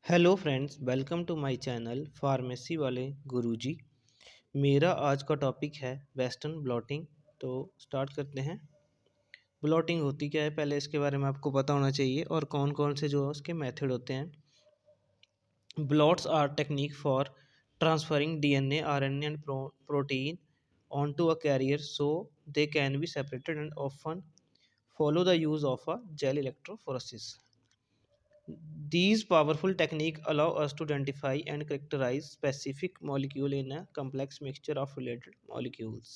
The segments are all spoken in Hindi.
Hello friends, welcome to my channel pharmacy वाले गुरुजी। मेरा आज का टॉपिक है वेस्टर्न ब्लॉटिंग। तो स्टार्ट करते हैं। ब्लॉटिंग होती क्या है, पहले इसके बारे में आपको पता होना चाहिए और कौन कौन से जो है उसके मेथड होते हैं। Blots R technique for transferring DNA, RNA and protein onto a carrier so they can be separated and often follow the use of a gel electrophoresis. These powerful techniques allow us to identify and characterize specific molecule in a complex mixture of related molecules.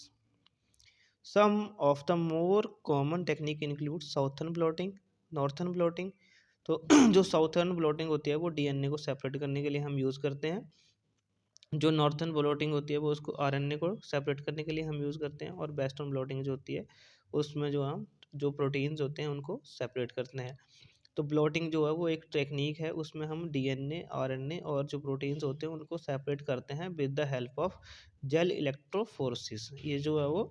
Some of the more common technique include southern blotting, northern blotting. तो जो साउथर्न ब्लॉटिंग होती है वो डीएनए को सेपरेट करने के लिए हम यूज़ करते हैं। जो नॉर्थर्न ब्लॉटिंग होती है वो उसको आरएनए को सेपरेट करने के लिए हम यूज़ करते हैं। और वेस्टर्न ब्लॉटिंग जो होती है उसमें जो हम जो प्रोटीन्स होते हैं उनको सेपरेट करते हैं। तो ब्लॉटिंग जो है वो एक टेक्निक है, उसमें हम डीएनए, आरएनए और जो प्रोटीन्स होते हैं उनको सेपरेट करते हैं with the help of gel electrophoresis. ये जो है वो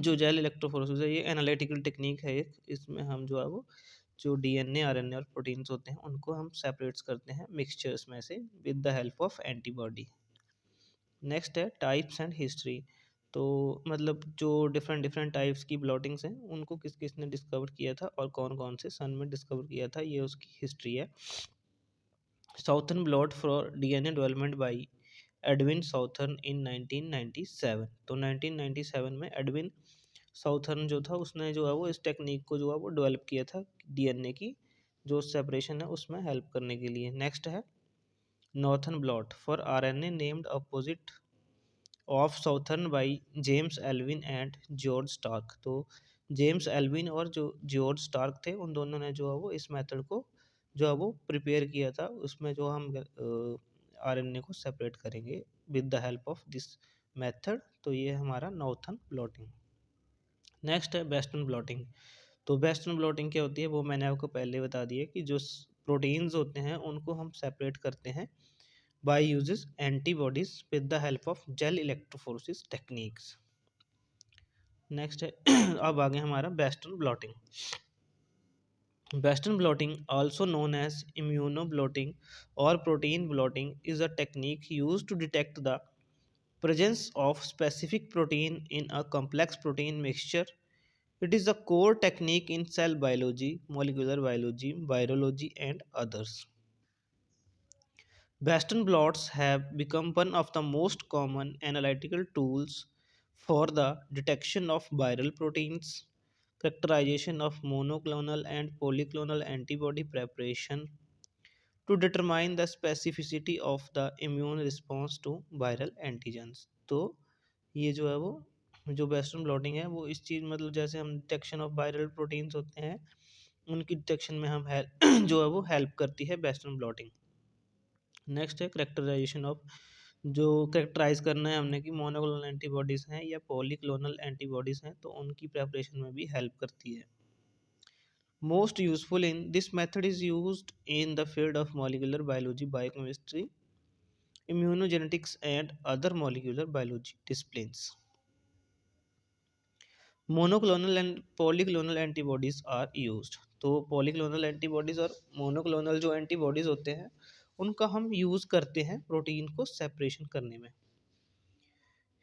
जो जेल इलेक्ट्रोफोरेसिस है ये एनालिटिकल टेक्निक है एक। इसमें हम जो है वो जो डीएनए, आरएनए और प्रोटीन्स होते हैं उनको हम सेपरेट्स करते हैं मिक्सचर्स में से with the help of antibody. Next है टाइप्स एंड हिस्ट्री। तो मतलब जो डिफरेंट डिफरेंट टाइप्स की ब्लॉटिंग्स हैं उनको किस किस ने डिस्कवर किया था और कौन कौन से सन में डिस्कवर किया था, ये उसकी हिस्ट्री है। Southern blot for DNA development by Edwin Southern in 1997। तो 1997 में एडविन साउथर्न जो था उसने जो है वो इस टेक्निक को जो है वो डेवलप किया था डीएनए की जो सेपरेशन है उसमें हेल्प करने के लिए। नेक्स्ट है northern blot for RNA named opposite of southern by James Alwine and George Stark. तो जेम्स एल्विन और जो जॉर्ज स्टार्क थे उन दोनों ने जो है वो इस मेथड को जो है वो प्रिपेयर किया था। उसमें जो हम आरएनए को सेपरेट करेंगे with the help of this method. तो ये हमारा नॉर्थर्न ब्लॉटिंग। नेक्स्ट है वेस्टर्न ब्लॉटिंग। तो वेस्टर्न ब्लॉटिंग क्या होती है वो मैंने आपको पहले बता दिया कि जो प्रोटीन्स होते हैं उनको हम सेपरेट करते हैं by uses antibodies with the help of gel electrophoresis techniques. Next है अब आगे हमारा western blotting. Western blotting also known as immunoblotting or protein blotting is a technique used to detect the presence of specific protein in a complex protein mixture. It is a core technique in cell biology, molecular biology, virology and others. Western blots have become one of the most common analytical tools for the detection of viral proteins, characterization of monoclonal and polyclonal antibody preparation to determine the specificity of the immune response to viral antigens. तो ये जो है वो जो वेस्टर्न ब्लॉटिंग है वो इस चीज़ मतलब जैसे हम डिटेक्शन ऑफ वायरल प्रोटीन्स होते हैं उनकी डिटेक्शन में हम हेल्प जो है वो हेल्प करती है वेस्टर्न ब्लॉटिंग। नेक्स्ट है करेक्टराइजेशन ऑफ। जो करेक्टराइज करना है हमने कि मोनोक्लोनल एंटीबॉडीज़ हैं या पॉलीक्लोनल एंटीबॉडीज़ हैं तो उनकी प्रेपरेशन में भी हेल्प करती है। Most useful in this method is used in the field of molecular biology, biochemistry, immunogenetics and other molecular biology disciplines. Monoclonal and polyclonal antibodies are used. तो पॉलीक्लोनल एंटीबॉडीज़ और मोनोक्लोनल जो एंटीबॉडीज़ होते हैं उनका हम यूज़ करते हैं प्रोटीन को सेपरेशन करने में।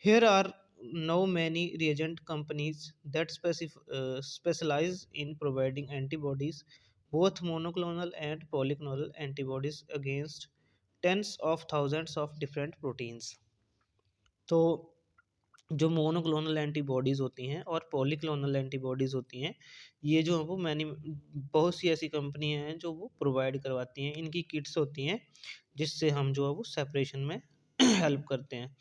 Here are now many reagent companies that specialize in providing antibodies, both monoclonal and polyclonal antibodies against tens of thousands of different proteins. तो जो मोनोक्लोनल एंटीबॉडीज़ होती हैं और पॉलीक्लोनल एंटीबॉडीज़ होती हैं ये जो है वो मैंने बहुत सी ऐसी कंपनियां हैं जो वो प्रोवाइड करवाती हैं। इनकी किट्स होती हैं जिससे हम जो है वो सेपरेशन में हेल्प करते हैं।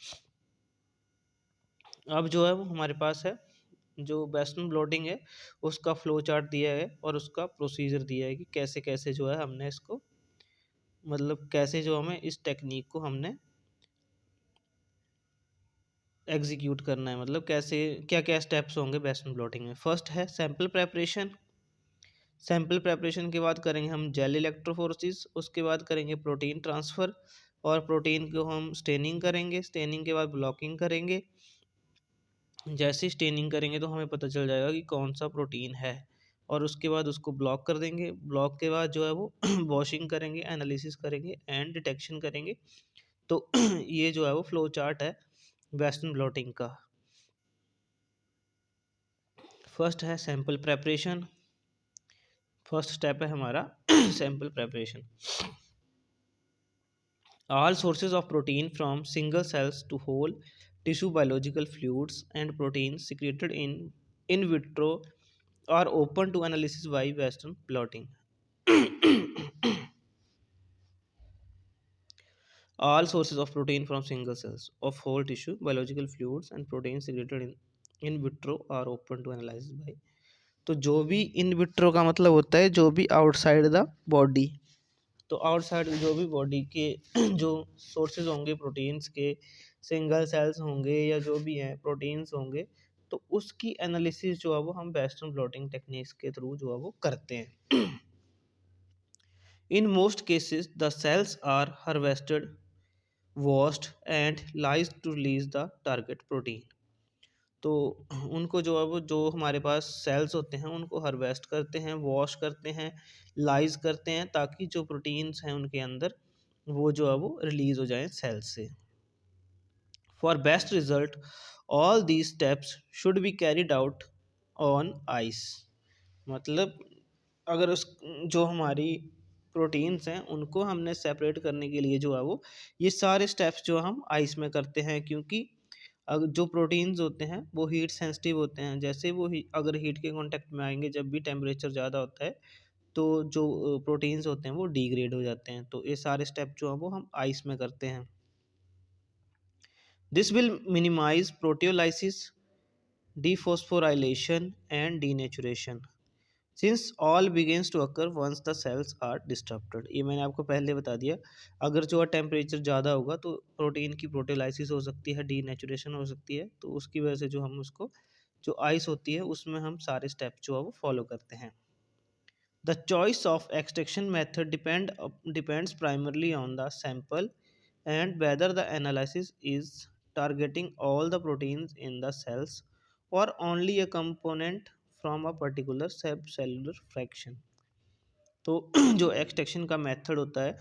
अब जो है वो हमारे पास है जो वेस्टर्न ब्लॉटिंग है उसका फ्लो चार्ट दिया है और उसका प्रोसीजर दिया है कि कैसे कैसे जो है हमने इसको मतलब कैसे जो हमें इस टेक्निक को हमने एग्जीक्यूट करना है, मतलब कैसे क्या क्या स्टेप्स होंगे वेस्टर्न ब्लॉटिंग में। फर्स्ट है सैंपल प्रेपरेशन। सैंपल प्रेपरेशन के बाद करेंगे हम जेल इलेक्ट्रोफोरेसिस, उसके बाद करेंगे प्रोटीन ट्रांसफ़र और प्रोटीन को हम स्टेनिंग करेंगे। स्टेनिंग के बाद ब्लॉकिंग करेंगे। जैसे स्टेनिंग करेंगे तो हमें पता चल जाएगा कि कौन सा प्रोटीन है। और उसके बाद उसको ब्लॉक कर देंगे। ब्लॉक के बाद जो है वो वॉशिंग करेंगे, एनालिसिस करेंगे एंड डिटेक्शन करेंगे। तो ये जो है वो फ्लो चार्ट है वेस्टर्न ब्लॉटिंग का। फर्स्ट है सैंपल प्रेपरेशन। फर्स्ट स्टेप है हमारा sample preparation. All sources of protein from single cells to whole tissue biological fluids and proteins secreted in vitro are open to analysis by Western blotting. All sources of protein from single cells of whole tissue biological fluids and proteins secreted in vitro are open to analysis by। तो जो भी इन विट्रो का मतलब होता है जो भी आउटसाइड द बॉडी। तो आउटसाइड जो भी बॉडी के जो सोर्सेज होंगे प्रोटीन्स के, सिंगल सेल्स होंगे या जो भी हैं प्रोटीन्स होंगे, तो उसकी एनालिसिस जो है वो हम वेस्टर्न ब्लॉटिंग टेक्निक्स के थ्रू जो है वो करते हैं। In most cases the cells are harvested, washed and lyse to release the target protein. तो उनको जो है वो जो हमारे पास सेल्स होते हैं उनको हार्वेस्ट करते हैं, वॉश करते हैं, लाइज करते हैं, ताकि जो प्रोटीन्स हैं उनके अंदर वो जो है वो रिलीज हो जाएं सेल से। For best result all these steps should be carried out on ice. मतलब अगर उस जो हमारी प्रोटीन्स हैं उनको हमने सेपरेट करने के लिए जो है वो ये सारे स्टेप्स जो हम आइस में करते हैं, क्योंकि अगर जो प्रोटीन्स होते हैं वो हीट सेंसिटिव होते हैं। जैसे वो अगर हीट के कांटेक्ट में आएंगे, जब भी टेम्परेचर ज़्यादा होता है तो जो प्रोटीन्स होते हैं वो डिग्रेड हो जाते हैं। तो ये सारे स्टेप जो हैं वो हम आइस में करते हैं। This will minimize proteolysis, dephosphorylation and denaturation since all begins to occur once the cells are disturbed. ये मैंने आपको पहले बता दिया। अगर जो है टेम्परेचर ज़्यादा होगा तो प्रोटीन की प्रोटीलाइसिस हो सकती है, डीनेचुरेशन हो सकती है। तो उसकी वजह से जो हम उसको जो आइस होती है उसमें हम सारे स्टेप जो है वो फॉलो करते हैं। The choice of extraction method depends primarily on the sample and whether the analysis is targeting all the proteins in the cells or only a component from a particular subcellular fraction। तो जो एक्सट्रैक्शन का मेथड होता है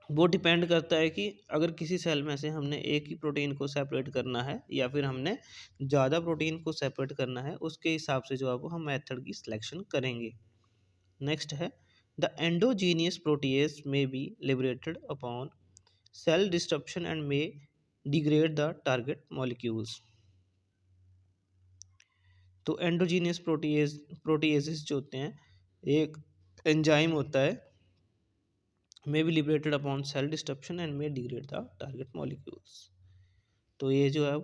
वो डिपेंड करता है कि अगर किसी सेल में से हमने एक ही प्रोटीन को सेपरेट करना है या फिर हमने ज़्यादा प्रोटीन को सेपरेट करना है, उसके हिसाब से जो है वो हम मेथड की सिलेक्शन करेंगे। नेक्स्ट है the endogenous protease may be liberated upon cell disruption and may degrade the target molecules. तो एंडोजीनियस प्रोटीएसिस जो होते हैं, एक एंजाइम होता है, may be liberated upon cell disruption and may degrade the target molecules। तो ये जो है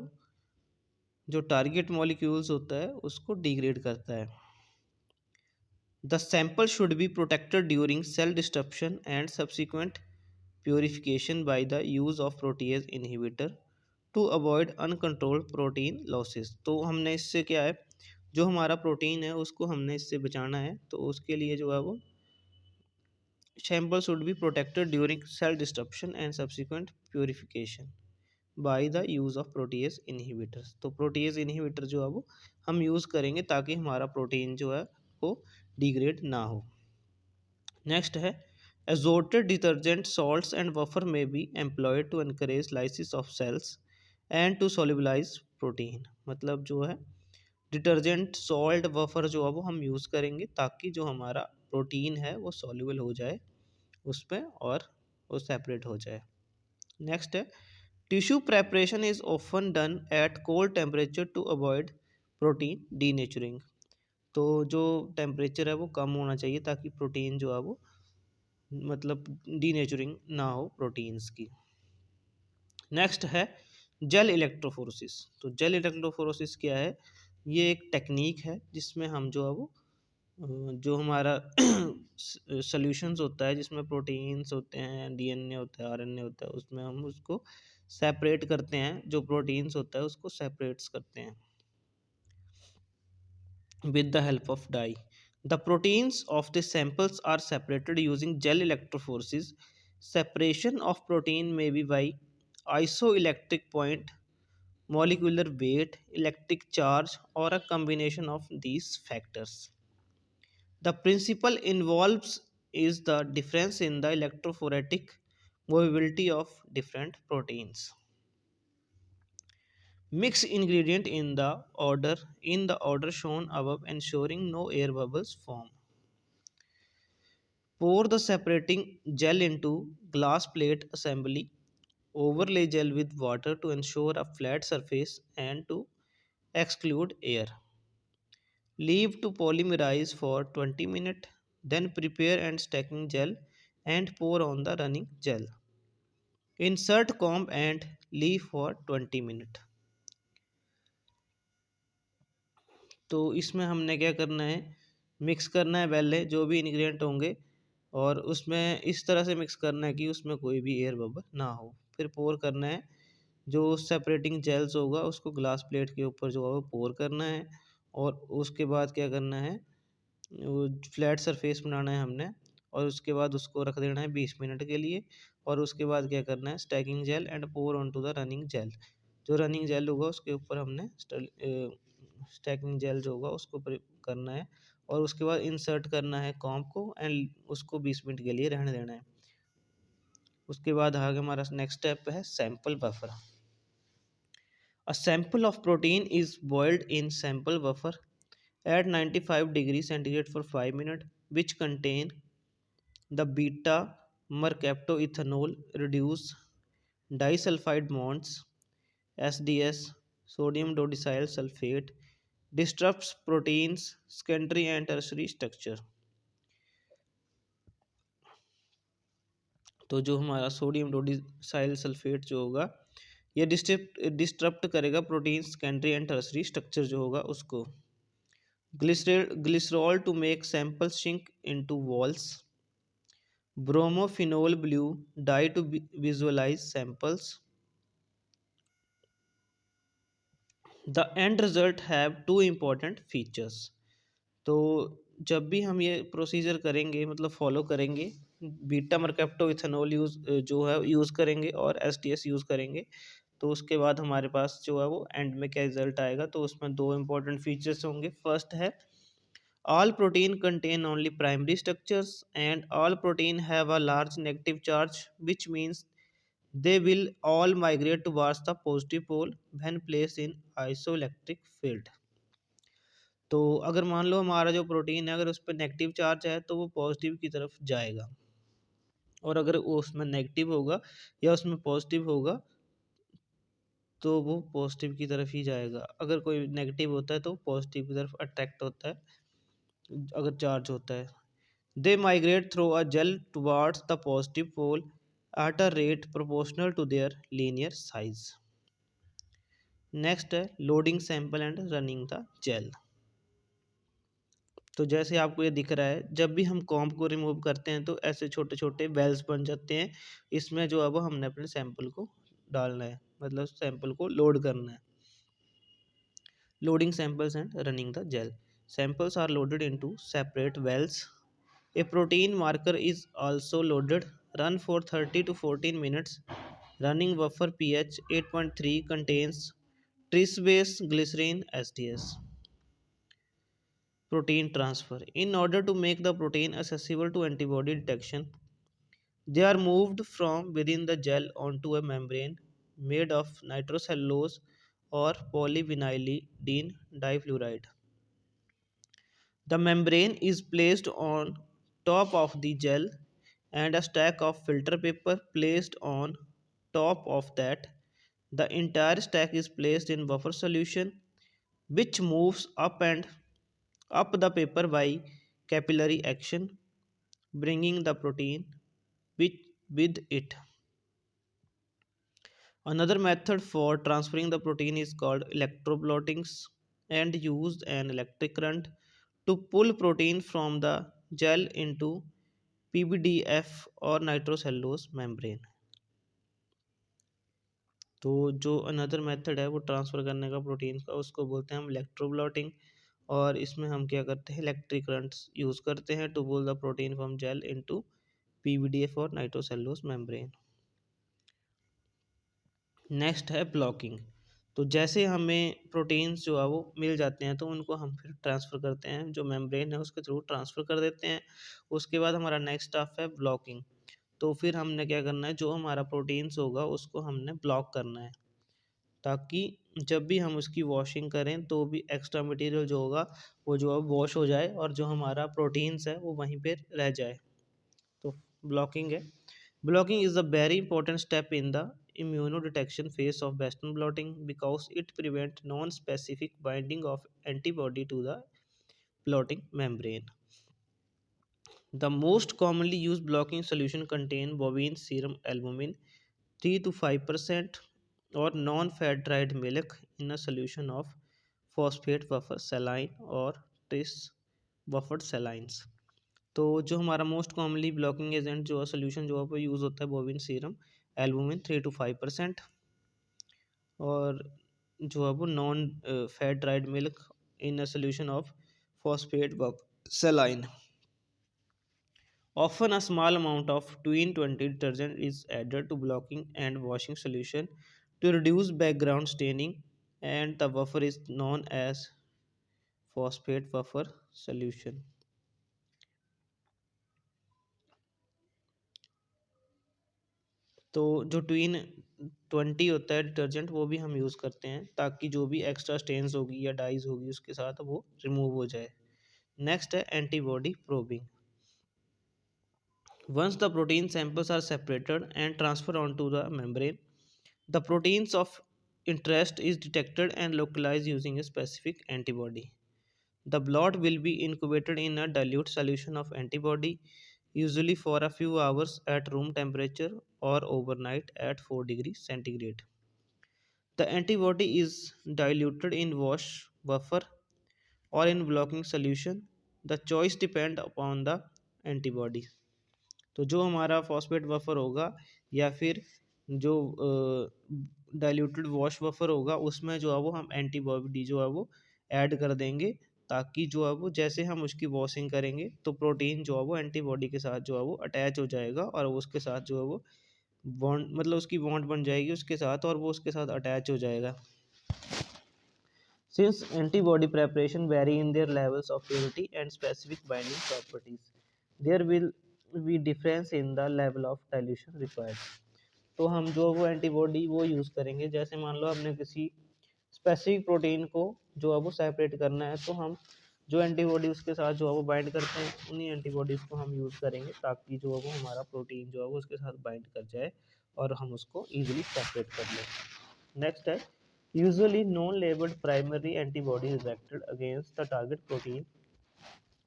जो टारगेट मॉलिक्यूल्स होता है उसको डिग्रेड करता है। The sample should be protected during cell disruption and subsequent purification by the use of protease inhibitor to avoid uncontrolled protein losses. तो हमने इससे क्या है, जो हमारा प्रोटीन है उसको हमने इससे बचाना है, तो उसके लिए जो है वो sample should be protected during cell disruption and subsequent purification by the use of protease inhibitors। तो protease inhibitor जो है वो हम यूज़ करेंगे ताकि हमारा प्रोटीन जो है वो डिग्रेड ना हो। नेक्स्ट है azoted detergent salts and buffer may be employed to encourage lysis of cells and to solubilize protein। मतलब जो है डिटर्जेंट, सॉल्ट, बफर जो है वो हम यूज़ करेंगे ताकि जो हमारा प्रोटीन है वो सॉल्युबल हो जाए उसमें और वो सेपरेट हो जाए। नेक्स्ट है tissue preparation is often done at cold temperature to avoid protein denaturing. तो जो टेम्परेचर है वो कम होना चाहिए ताकि प्रोटीन जो है वो मतलब डीनेचरिंग ना हो प्रोटीन्स की। नेक्स्ट है जेल इलेक्ट्रोफोरोसिस। तो जेल इलेक्ट्रोफोरोसिस क्या है, ये एक टेक्निक है जिसमें हम जो है वो जो हमारा सॉल्यूशंस होता है जिसमें प्रोटीन्स होते हैं, डीएनए होता है, आरएनए होता है, उसमें हम उसको सेपरेट करते हैं, जो प्रोटीन्स होता है उसको सेपरेट्स करते हैं with the help of dye। The proteins of the samples are separated using gel electrophoresis। Separation of protein may be by isoelectric point, molecular weight, electric charge, or a combination of these factors। The principle involves is the difference in the electrophoretic mobility of different proteins. Mix ingredient in the order shown above, ensuring no air bubbles form. Pour the separating gel into glass plate assembly. Overlay gel with water to ensure a flat surface and to exclude air. Leave to polymerize for 20 minutes. Then prepare and stacking gel and pour on the running gel. Insert comb and leave for 20 minutes. तो इसमें हमने क्या करना है, मिक्स करना है पहले जो भी इंग्रेडिएंट होंगे, और उसमें इस तरह से मिक्स करना है कि उसमें कोई भी एयर बबल ना हो। फिर पोर करना है, जो सेपरेटिंग जेल्स होगा उसको ग्लास प्लेट के ऊपर जो है वो पोर करना है, और उसके बाद क्या करना है, वो फ्लैट सरफेस बनाना है हमने, और उसके बाद उसको रख देना है 20 मिनट के लिए। और उसके बाद क्या करना है, stacking gel and pour on to the running gel. जो रनिंग जेल होगा उसके ऊपर हमने स्टैकिंग जेल जो होगा उसको करना है, और उसके बाद इंसर्ट करना है कॉम्प को एंड उसको 20 मिनट के लिए रहने देना है। उसके बाद आगे हमारा नेक्स्ट स्टेप है sample buffer. A sample of protein is boiled in sample buffer at 95 degrees centigrade for 5 minutes, which contain the beta mercaptoethanol reduced disulfide bonds SDS, sodium dodecyl sulfate, disrupts proteins secondary and tertiary structure। तो जो हमारा सोडियम डोडिसाइल सल्फेट जो होगा ये डिस्टरप्ट करेगा protein secondary and tertiary structure जो होगा उसको। Glycerol to make sample sink into wells. Bromophenol blue dye to visualize samples. The end result have two important features. तो जब भी हम ये प्रोसीजर करेंगे मतलब फॉलो करेंगे, बीटा मरकैप्टो इथेनॉल जो है यूज़ करेंगे और एसटीएस यूज़ करेंगे, तो उसके बाद हमारे पास जो है वो एंड में क्या रिजल्ट आएगा, तो उसमें दो इंपॉर्टेंट फीचर्स होंगे। फर्स्ट है all protein contain only primary structures and all protein have a large negative charge, which means they will all migrate towards the positive pole when placed in isoelectric field। तो अगर मान लो हमारा जो प्रोटीन है अगर उस पर नेगेटिव चार्ज है तो वो पॉजिटिव की तरफ जाएगा, और अगर वो उसमें नेगेटिव होगा या उसमें पॉजिटिव होगा तो वो पॉजिटिव की तरफ ही जाएगा। अगर कोई नेगेटिव होता है तो पॉजिटिव की तरफ अट्रैक्ट होता है अगर चार्ज होता है। They migrate through a gel towards the positive pole at a rate proportional to their linear size. Next है loading sample and running the gel. तो जैसे आपको ये दिख रहा है, जब भी हम कॉम्प को रिमूव करते हैं तो ऐसे छोटे छोटे वेल्स बन जाते हैं। इसमें जो अब हमने अपने सैंपल को डालना है, मतलब सैंपल को लोड करना है। Loading samples and running the gel. Samples are loaded into separate wells. A protein marker is also loaded. Run for 30 to 14 minutes. Running buffer pH 8.3 contains tris-base glycerin SDS. Protein transfer. In order to make the protein accessible to antibody detection, they are moved from within the gel onto a membrane made of nitrocellulose or polyvinylidene difluoride. The membrane is placed on top of the gel and a stack of filter paper placed on top of that. The entire stack is placed in buffer solution which moves up and up the paper by capillary action, bringing the protein with, with it. Another method for transferring the protein is called electroblotting and used an electric current to pull protein from the gel into PBDF और नाइट्रोसेलुलोज मेम्ब्रेन। तो जो अनदर मेथड है वो ट्रांसफ़र करने का प्रोटीन का उसको बोलते हैं हम इलेक्ट्रोब्लॉटिंग, और इसमें हम क्या करते हैं इलेक्ट्रिक करंट्स यूज़ करते हैं to pull the protein from gel into PBDF और नाइट्रोसेलुलोज मेम्ब्रेन। नेक्स्ट है ब्लॉकिंग। तो जैसे हमें प्रोटीन्स जो है वो मिल जाते हैं तो उनको हम फिर ट्रांसफ़र करते हैं, जो मेम्ब्रेन है उसके थ्रू ट्रांसफ़र कर देते हैं। उसके बाद हमारा नेक्स्ट स्टेप है ब्लॉकिंग। तो फिर हमने क्या करना है, जो हमारा प्रोटीन्स होगा उसको हमने ब्लॉक करना है, ताकि जब भी हम उसकी वॉशिंग करें तो भी एक्स्ट्रा मटेरियल जो होगा वो जो है वॉश हो जाए और जो हमारा प्रोटीन्स है वो वहीं पे रह जाए। तो ब्लॉकिंग है। Blocking is a very important step in the immunodetection phase of Western blotting because it prevents non-specific binding of antibody to the blotting membrane. The most commonly used blocking solution contain bovine serum albumin 3 to 5% or non-fat dried milk in a solution of phosphate buffer saline or tris buffered salines. तो जो हमारा मोस्ट कॉमनली ब्लॉकिंग एजेंट जो है सोल्यूशन जो है वो यूज़ होता है बोविन सीरम एल्बुमिन 3 to 5% और जो है वो non fat dried milk in a solution of phosphate सेलाइन। Often a small amount of 2 in 20 detergent is added to blocking and washing solution to reduce background staining, and the buffer is known as phosphate buffer solution. तो जो 2 in 20 होता है डिटर्जेंट वो भी हम यूज़ करते हैं ताकि जो भी एक्स्ट्रा स्टेन्स होगी या डाइज होगी उसके साथ वो रिमूव हो जाए। नेक्स्ट है antibody probing. Once the protein samples are separated and transfer on to the membrane, the proteins of interest is detected and localized using a specific antibody. The blot will be incubated in a dilute solution of antibody, usually for a few hours at room temperature or overnight at 4 degrees centigrade. The antibody is diluted in wash buffer or in blocking solution. The choice depend upon the antibody. तो जो हमारा फॉस्फेट बफर होगा या फिर जो डाइल्यूटेड वॉश बफर होगा उसमें जो है वो हम एंटीबॉडी जो है वो ऐड कर देंगे, ताकि जो है वो जैसे हम उसकी वॉशिंग करेंगे तो प्रोटीन जो है वो एंटीबॉडी के साथ जो है वो अटैच हो जाएगा और उसके साथ जो है वो बॉन्ड मतलब उसकी बॉन्ड बन जाएगी उसके साथ और वो उसके साथ अटैच हो जाएगा। Since antibody preparation vary in their levels of purity and specific binding properties, there will be difference in the level of dilution required. तो हम जो वो एंटीबॉडी वो यूज़ करेंगे, जैसे मान लो हमने किसी स्पेसिफिक प्रोटीन को जो है वो सेपरेट करना है तो हम जो एंटीबॉडी उसके साथ जो है वो बाइंड करते हैं उन्हीं एंटीबॉडीज़ को हम यूज़ करेंगे, ताकि जो है वो हमारा प्रोटीन जो है वो उसके साथ बाइंड कर जाए और हम उसको ईजिली सेपरेट कर लें। नेक्स्ट है usually non-labeled primary antibody is acted against the target protein,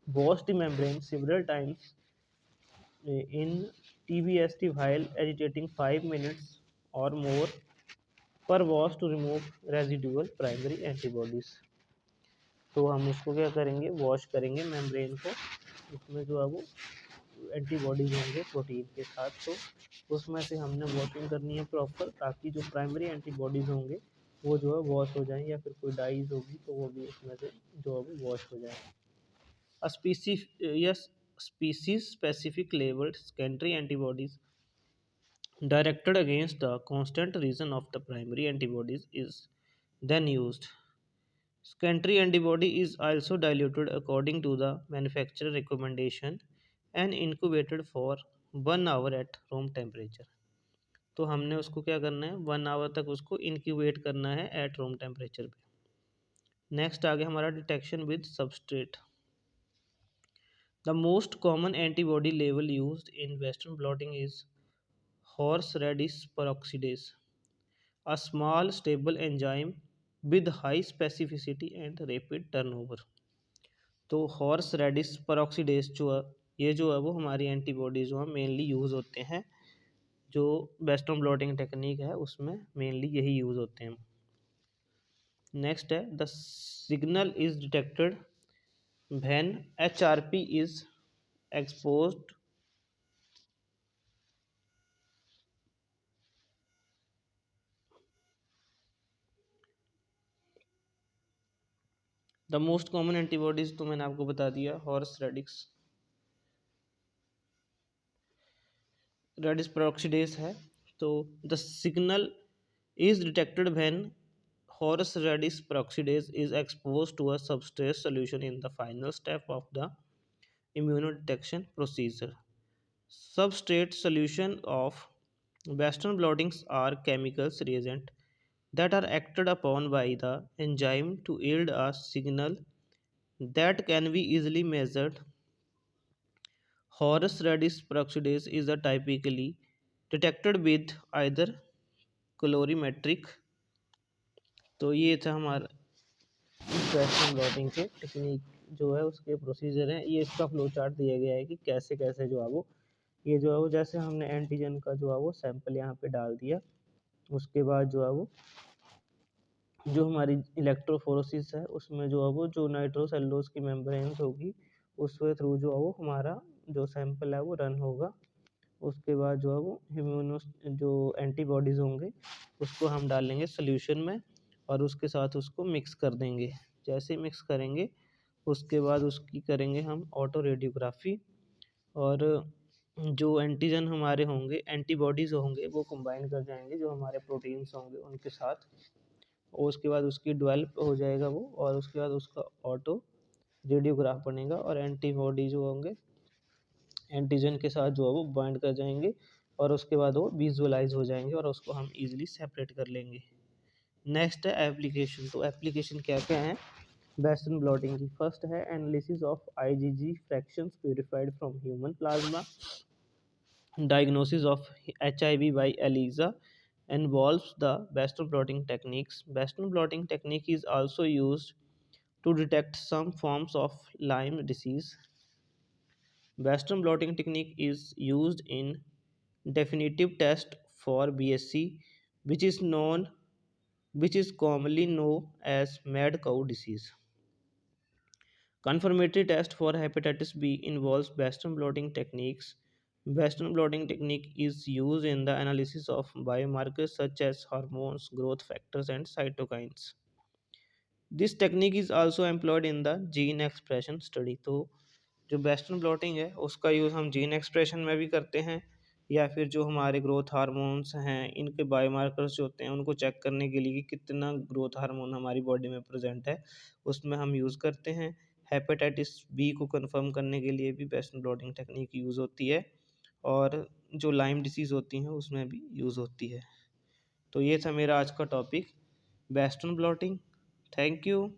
wash the membrane several times in TBST while agitating 5 minutes or more per wash to remove residual primary antibodies. तो हम उसको क्या करेंगे, वॉश करेंगे मेम्ब्रेन को, उसमें जो है वो एंटीबॉडीज होंगे प्रोटीन के साथ, तो उसमें से हमने वॉशिंग करनी है प्रॉपर, ताकि जो प्राइमरी एंटीबॉडीज होंगे वो जो है वॉश हो जाएं या फिर कोई डाइज होगी तो वो भी उसमें से जो है वो वॉश हो जाए। A species yes species specific labeled secondary antibodies directed against the constant region of the primary antibodies is then used. Secondary antibody is also diluted according to the manufacturer recommendation and incubated for 1 hour at room temperature. तो हमने उसको क्या करना है, 1 आवर तक उसको इनक्यूबेट करना है एट रूम टेम्परेचर पे। नेक्स्ट आ गया हमारा detection with substrate. The most common antibody level used in western blotting is horse radish peroxidase, a small stable enzyme with high specificity and rapid turnover. तो हॉर्स रेडिस peroxidase जो है ये जो है वो हमारी एंटीबॉडी जो है मेनली यूज़ होते हैं, जो वेस्टर्न ब्लॉटिंग टेक्निक है उसमें मेनली यही यूज़ होते हैं। नेक्स्ट है the signal is detected when HRP is exposed the most common antibodies तो मैंने आपको बता दिया, हॉर्स रेडिस peroxidase है। तो the signal is detected when horseradish peroxidase is exposed to a substrate solution in the final step of the immunodetection procedure. Substrate solution of Western blottings are chemicals reagent that are acted upon by the enzyme to yield a signal that can be easily measured. Horseradish peroxidase is a typically detected with either colorimetric. तो ये था हमारा वेस्टर्न ब्लॉटिंग के टेक्निक जो है उसके प्रोसीजर हैं। ये इसका फ्लो चार्ट दिया गया है कि कैसे कैसे जो है वो ये जो है वो जैसे हमने एंटीजन का जो है वो सैंपल यहाँ पे डाल दिया, उसके बाद जो है वो जो हमारी इलेक्ट्रोफोरेसिस है उसमें जो है वो जो नाइट्रोसेलुलोज की मेम्ब्रेन्स होगी उसके थ्रू जो है वो हमारा जो सैंपल है वो रन होगा। उसके बाद जो है वो इम्यूनो जो एंटीबॉडीज़ होंगे उसको हम डालेंगे सोल्यूशन में और उसके साथ उसको मिक्स कर देंगे। जैसे मिक्स करेंगे उसके बाद उसकी करेंगे हम ऑटो रेडियोग्राफी और जो एंटीजन हमारे होंगे एंटीबॉडीज़ होंगे वो कंबाइन कर जाएंगे जो हमारे प्रोटीन्स होंगे उनके साथ और उसके बाद उसकी डेवलप हो जाएगा वो और उसके बाद उसका ऑटो रेडियोग्राफ बनेगा और एंटीबॉडी जो होंगे एंटीजन के साथ जो है वो बाइंड कर जाएंगे और उसके बाद वो विजुअलाइज हो जाएंगे और उसको हम इजीली सेपरेट कर लेंगे। नेक्स्ट है एप्लीकेशन। तो एप्लीकेशन क्या क्या है वेस्टर्न ब्लॉटिंग की? फर्स्ट है analysis of IgG fractions purified from human plasma. Diagnosis of HIV by ELISA involves the Western blotting techniques. Western blotting technique is also used to detect some forms of Lyme disease. Western blotting technique is used in definitive test for BSc, which is known, which is commonly known as mad cow disease. Confirmatory test for hepatitis B involves Western blotting techniques. Western blotting technique is used in the analysis of biomarkers such as hormones, growth factors, and cytokines. This technique is also employed in the gene expression study. तो जो वेस्टर्न ब्लॉटिंग है उसका यूज़ हम जीन एक्सप्रेशन में भी करते हैं या फिर जो हमारे ग्रोथ हार्मोन्स हैं इनके बायोमार्कर्स जो होते हैं उनको चेक करने के लिए कि कितना ग्रोथ हार्मोन हमारी बॉडी में प्रेजेंट है उसमें हम यूज़ करते हैं। हेपेटाइटिस बी को कंफर्म करने के लिए भी वेस्टर्न ब्लॉटिंग टेक्निक यूज़ होती है और जो लाइम डिसीज़ होती हैं उसमें भी यूज़ होती है। तो ये था मेरा आज का topic western blotting. Thank you.